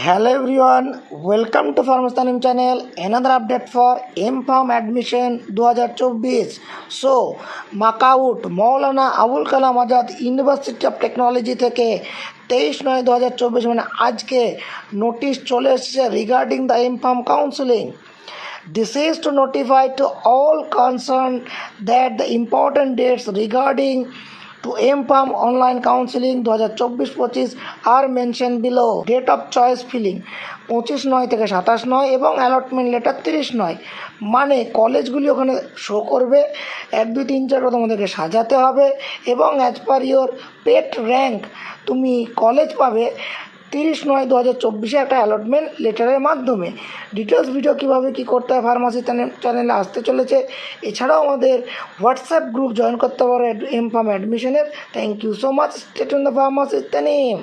Hello everyone, welcome to Pharmastanim channel. Another update for M.Pharm admission 2024. So, MAKAUT Maulana Abul Kalam Azad university of technology থেকে 23/9/2024 মানে আজকে notice চলে এসেছে regarding the M.Pharm counselling. This is to notify to all concerned that the important dates regarding to M.Pharm online counseling 2024-25 are mentioned below. Date of choice filling 25/9 থেকে 27/9 এবং allotment letter 30/9 মানে কলেজগুলি ওখানে শো করবে 1 2 3 4 তোমাদেরকে সাজাতে হবে এবং as per your PET rank তুমি কলেজ পাবে 30/9/2024 একটা অ্যালটমেন্ট লেটারের মাধ্যমে। ডিটেলস ভিডিও কীভাবে কী করতে হয় ফার্মাসি চ্যানেলে আসতে চলেছে। এছাড়াও আমাদের হোয়াটসঅ্যাপ গ্রুপ জয়েন করতে পারো M.Pharm অ্যাডমিশনের। Thank you so much. Stay tune the pharmacist name.